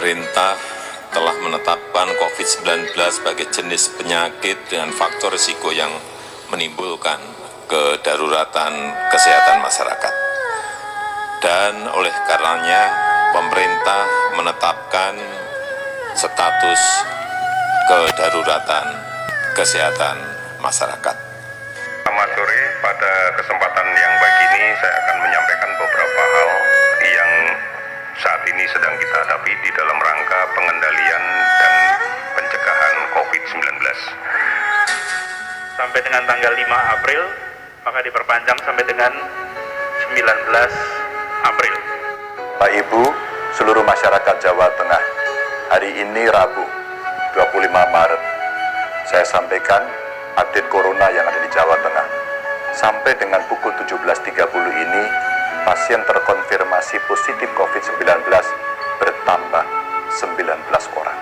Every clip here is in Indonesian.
pemerintah telah menetapkan COVID-19 sebagai jenis penyakit dengan faktor risiko yang menimbulkan kedaruratan kesehatan masyarakat. Dan oleh karenanya pemerintah menetapkan status kedaruratan kesehatan masyarakat. Selamat sore, pada kesempatan yang baik ini saya akan menyampaikan beberapa hal yang saat ini sedang kita hadapi di dalam rangka pengendalian dan pencegahan COVID-19. Sampai dengan tanggal 5 April, maka diperpanjang sampai dengan 19 April. Pak Ibu, seluruh masyarakat Jawa Tengah, hari ini Rabu, 25 Maret, saya sampaikan update corona yang ada di Jawa Tengah. Sampai dengan pukul 17.30 ini, pasien terkonfirmasi positif COVID-19 bertambah 19 orang.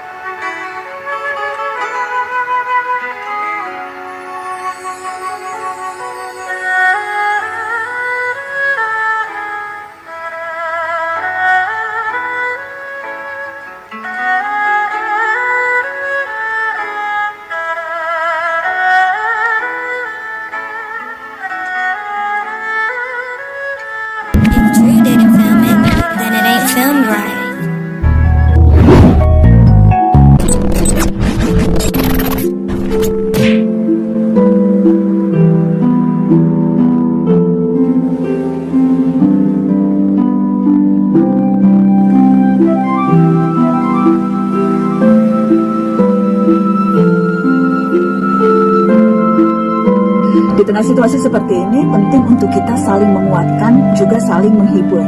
Di tengah situasi seperti ini, penting untuk kita saling menguatkan, juga saling menghibur.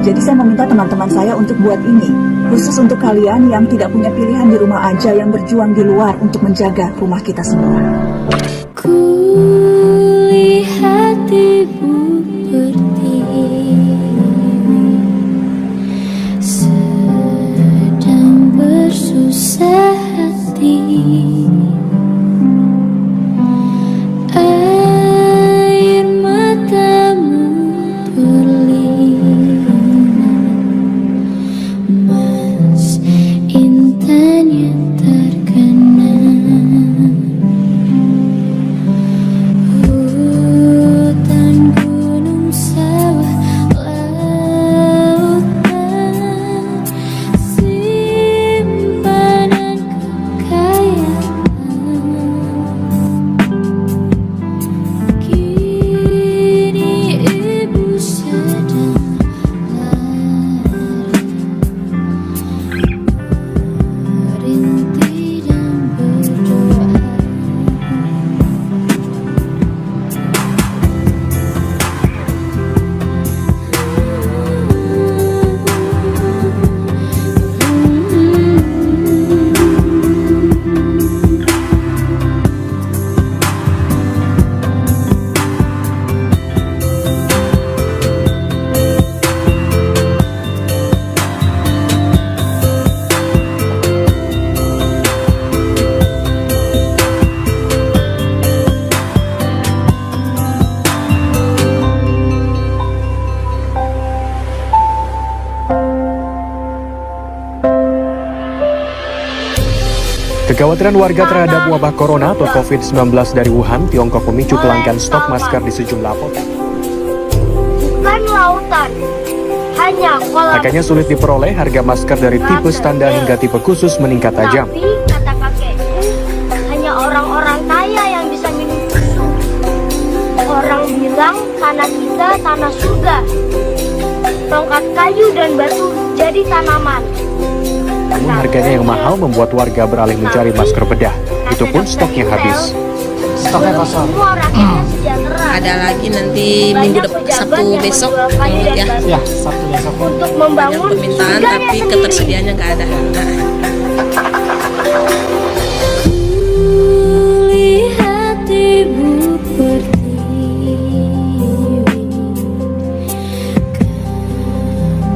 Jadi saya meminta teman-teman saya untuk buat ini, khusus untuk kalian yang tidak punya pilihan di rumah aja, yang berjuang di luar untuk menjaga rumah kita semua. Kulihat ibu berdiri, sedang bersusah hati. Kekhawatiran warga terhadap wabah corona atau COVID-19 dari Wuhan, Tiongkok memicu kelangkaan stok masker di sejumlah apotek. Bukan lautan, hanya kolam. Makanya sulit diperoleh, harga masker dari tipe standar hingga tipe khusus meningkat tajam. Tapi kata kakekku, hanya orang-orang kaya yang bisa minum susu. Orang bilang tanah kita tanah surga. Tongkat kayu dan batu jadi tanaman. Namun harganya yang mahal membuat warga beralih mencari masker bedah. Itu pun stoknya habis. Stoknya kosong. Ada lagi nanti minggu depan, Sabtu besok ya Sabtu besok. Untuk membangun permintaan tapi ketersediaannya nggak ada. Kulihat ibu berdiri,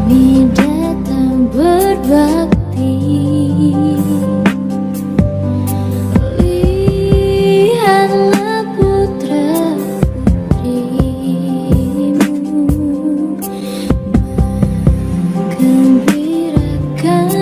kami datang berbakti. Lihatlah putra putrimu menggembirakan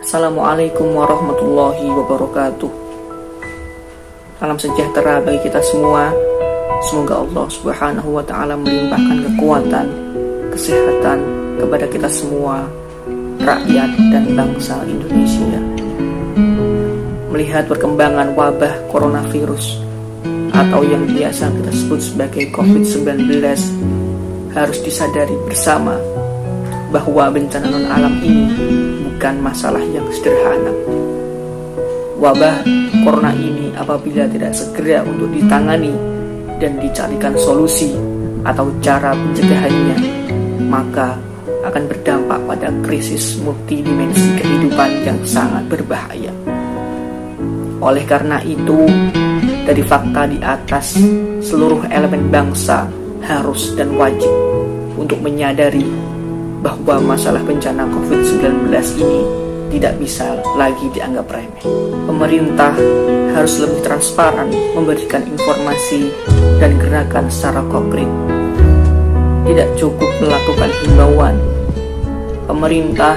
Assalamualaikum warahmatullahi wabarakatuh. Salam sejahtera bagi kita semua. Semoga Allah Subhanahu wa Ta'ala melimpahkan kekuatan, kesehatan kepada kita semua, rakyat dan bangsa Indonesia. Melihat perkembangan wabah coronavirus atau yang biasa kita sebut sebagai COVID-19, harus disadari bersama bahwa bencana non-alam ini bukan masalah yang sederhana. Wabah corona ini apabila tidak segera untuk ditangani dan dicarikan solusi atau cara pencegahannya, maka akan berdampak pada krisis multidimensi kehidupan yang sangat berbahaya. Oleh karena itu, dari fakta di atas, seluruh elemen bangsa harus dan wajib untuk menyadari bahwa masalah bencana COVID-19 ini tidak bisa lagi dianggap remeh. Pemerintah harus lebih transparan memberikan informasi dan gerakan secara konkret. Tidak cukup melakukan himbauan. Pemerintah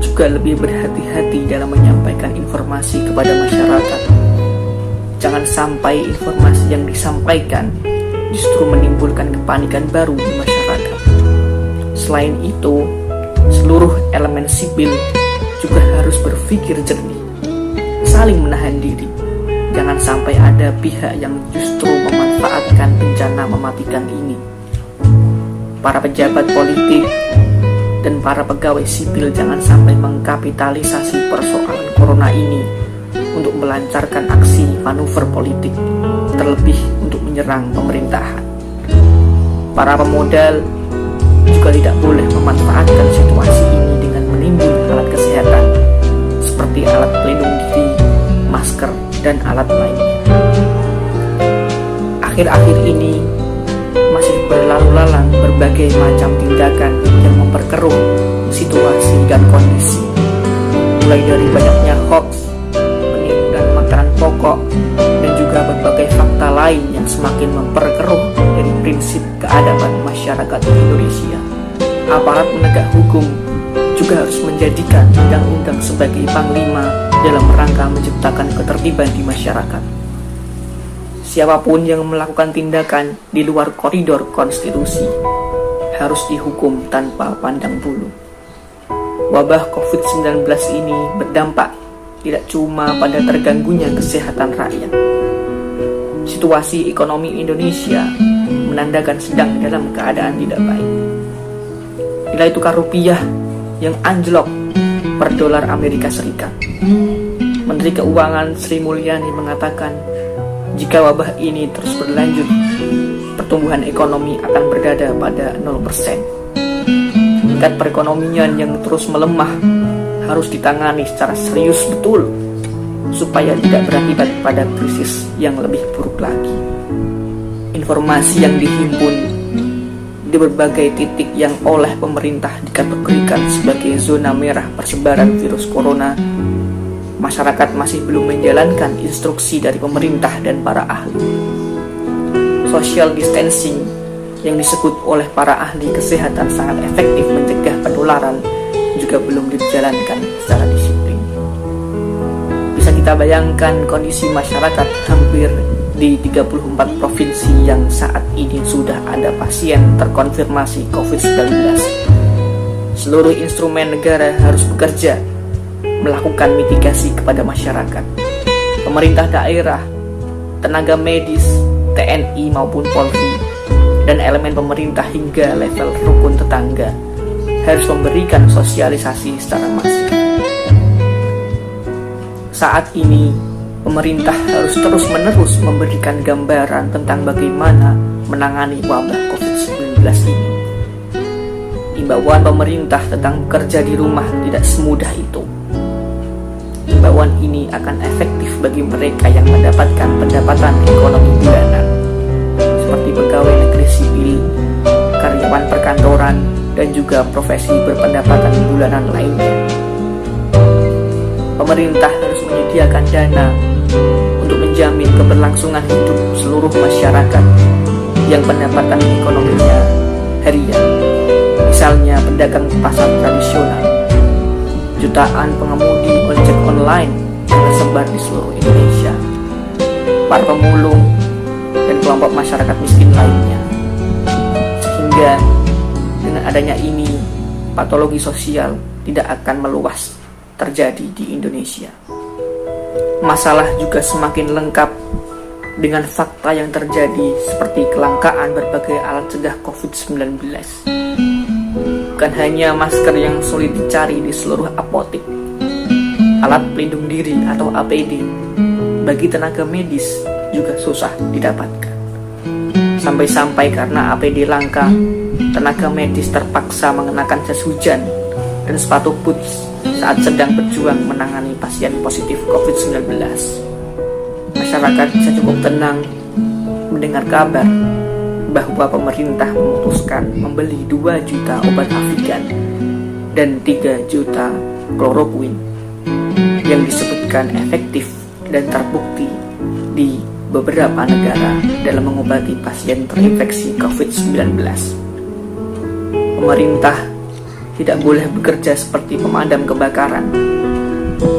juga lebih berhati-hati dalam menyampaikan informasi kepada masyarakat. Jangan sampai informasi yang disampaikan justru menimbulkan kepanikan baru di masyarakat. Selain itu, seluruh elemen sipil juga harus berpikir jernih, saling menahan diri. Jangan sampai ada pihak yang justru memanfaatkan bencana mematikan ini. Para pejabat politik dan para pegawai sipil jangan sampai mengkapitalisasi persoalan corona ini untuk melancarkan aksi manuver politik, terlebih untuk menyerang pemerintahan. Para pemodal juga tidak boleh memanfaatkan situasi ini dengan menimbun alat kesehatan seperti alat pelindung diri, masker, dan alat lainnya. Akhir-akhir ini masih berlalu lalang berbagai macam tindakan yang memperkeruh situasi dan kondisi, mulai dari banyaknya hoax, penipuan makanan pokok, dan juga berbagai fakta lain yang semakin memperkeruh dari prinsip keadaban masyarakat Indonesia. Aparat penegak hukum juga harus menjadikan undang-undang sebagai panglima dalam rangka menciptakan ketertiban di masyarakat. Siapapun yang melakukan tindakan di luar koridor konstitusi harus dihukum tanpa pandang bulu. Wabah COVID-19 ini berdampak tidak cuma pada terganggunya kesehatan rakyat. Situasi ekonomi Indonesia menandakan sedang dalam keadaan tidak baik. Nilai tukar rupiah yang anjlok per dolar Amerika Serikat. Menteri Keuangan Sri Mulyani mengatakan, jika wabah ini terus berlanjut, pertumbuhan ekonomi akan berada pada 0%. Tingkat perekonomian yang terus melemah harus ditangani secara serius betul, supaya tidak berakibat pada krisis yang lebih buruk lagi. Informasi yang dihimpun di berbagai titik yang oleh pemerintah dikategorikan sebagai zona merah persebaran virus corona, masyarakat masih belum menjalankan instruksi dari pemerintah dan para ahli. Social distancing yang disebut oleh para ahli kesehatan sangat efektif mencegah penularan juga belum dijalankan secara disiplin. Bisa kita bayangkan kondisi masyarakat hampir di 34 provinsi yang saat ini sudah ada pasien terkonfirmasi COVID-19. Seluruh instrumen negara harus bekerja melakukan mitigasi kepada masyarakat. Pemerintah daerah, tenaga medis, TNI maupun Polri, dan elemen pemerintah hingga level rukun tetangga harus memberikan sosialisasi secara masif. Saat ini, pemerintah harus terus-menerus memberikan gambaran tentang bagaimana menangani wabah COVID-19 ini. Imbauan pemerintah tentang bekerja di rumah tidak semudah itu. Imbauan ini akan efektif bagi mereka yang mendapatkan pendapatan ekonomi bulanan, seperti pegawai negeri sipil, karyawan perkantoran, dan juga profesi berpendapatan bulanan lainnya. Pemerintah harus menyediakan dana untuk menjamin keberlangsungan hidup seluruh masyarakat yang pendapatan ekonominya harian, misalnya pedagang pasar tradisional, jutaan pengemudi ojek online yang tersebar di seluruh Indonesia, para pemulung, dan kelompok masyarakat miskin lainnya. Sehingga dengan adanya ini, patologi sosial tidak akan meluas terjadi di Indonesia. Masalah juga semakin lengkap dengan fakta yang terjadi seperti kelangkaan berbagai alat cegah COVID-19. Bukan hanya masker yang sulit dicari di seluruh apotek, alat pelindung diri atau APD bagi tenaga medis juga susah didapatkan. Sampai-sampai karena APD langka, tenaga medis terpaksa mengenakan jas hujan dan sepatu boots saat sedang berjuang menangani pasien positif COVID-19. Masyarakat bisa cukup tenang mendengar kabar bahwa pemerintah memutuskan membeli 2 juta obat Avigan dan 3 juta kloroquine yang disebutkan efektif dan terbukti di beberapa negara dalam mengobati pasien terinfeksi COVID-19. Pemerintah tidak boleh bekerja seperti pemadam kebakaran.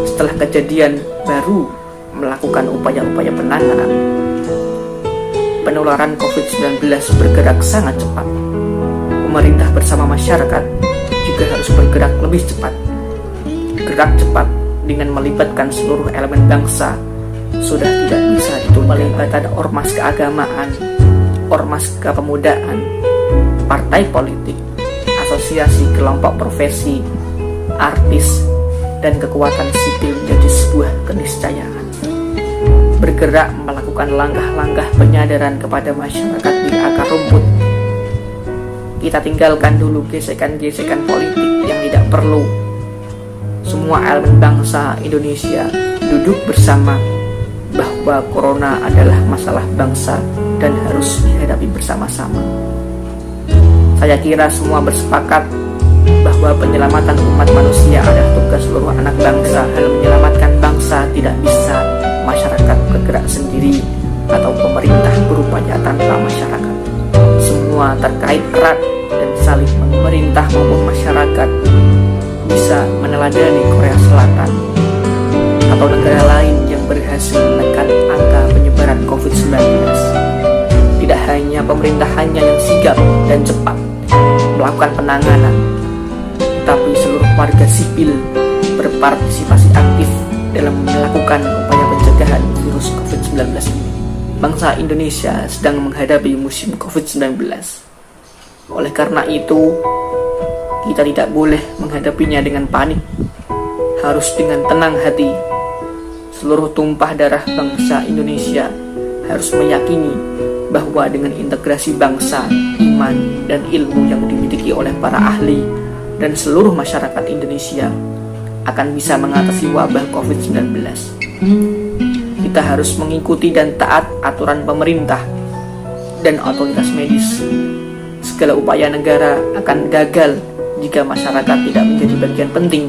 Setelah kejadian baru melakukan upaya-upaya penanganan. Penularan COVID-19 bergerak sangat cepat. Pemerintah bersama masyarakat juga harus bergerak lebih cepat. Gerak cepat dengan melibatkan seluruh elemen bangsa sudah tidak bisa ditunda. Melibatkan ormas keagamaan, ormas kepemudaan, partai politik, asosiasi kelompok profesi, artis, dan kekuatan sipil menjadi sebuah keniscayaan. Bergerak melakukan langkah-langkah penyadaran kepada masyarakat di akar rumput. Kita tinggalkan dulu gesekan-gesekan politik yang tidak perlu. Semua elemen bangsa Indonesia duduk bersama bahwa corona adalah masalah bangsa dan harus dihadapi bersama-sama. Saya kira semua bersepakat bahwa penyelamatan umat manusia adalah tugas seluruh anak bangsa. Hal menyelamatkan bangsa tidak bisa masyarakat bergerak sendiri atau pemerintah berupaya tanpa masyarakat. Semua terkait erat dan saling pemerintah maupun masyarakat bisa meneladani Korea Selatan atau negara lain yang berhasil menekan angka penyebaran COVID-19. Tidak hanya pemerintahannya yang sigap dan cepat melakukan penanganan, tetapi seluruh warga sipil berpartisipasi aktif dalam melakukan upaya pencegahan virus COVID-19 ini. Bangsa Indonesia sedang menghadapi musim COVID-19. Oleh karena itu, kita tidak boleh menghadapinya dengan panik. Harus dengan tenang hati. Seluruh tumpah darah bangsa Indonesia harus meyakini bahwa dengan integrasi bangsa, iman, dan ilmu yang dimiliki oleh para ahli dan seluruh masyarakat Indonesia akan bisa mengatasi wabah COVID-19. Kita harus mengikuti dan taat aturan pemerintah dan otoritas medis. Segala upaya negara akan gagal jika masyarakat tidak menjadi bagian penting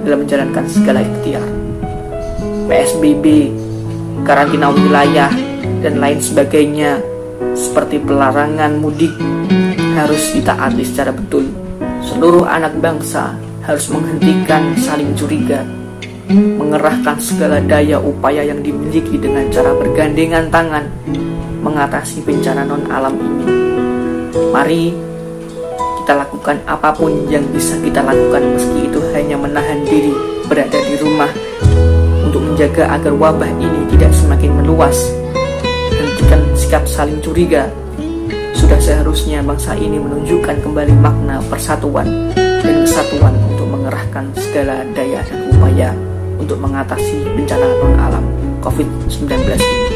dalam menjalankan segala ikhtiar. PSBB, karantina wilayah, dan lain sebagainya seperti pelarangan mudik harus ditaati secara betul. Seluruh anak bangsa harus menghentikan saling curiga, mengerahkan segala daya upaya yang dimiliki dengan cara bergandengan tangan mengatasi bencana non-alam ini. Mari kita lakukan apapun yang bisa kita lakukan, meski itu hanya menahan diri berada di rumah untuk menjaga agar wabah ini tidak semakin meluas. Hentikan sikap saling curiga. Sudah seharusnya bangsa ini menunjukkan kembali makna persatuan dan kesatuan untuk mengerahkan segala daya dan upaya untuk mengatasi bencana non-alam COVID-19 ini.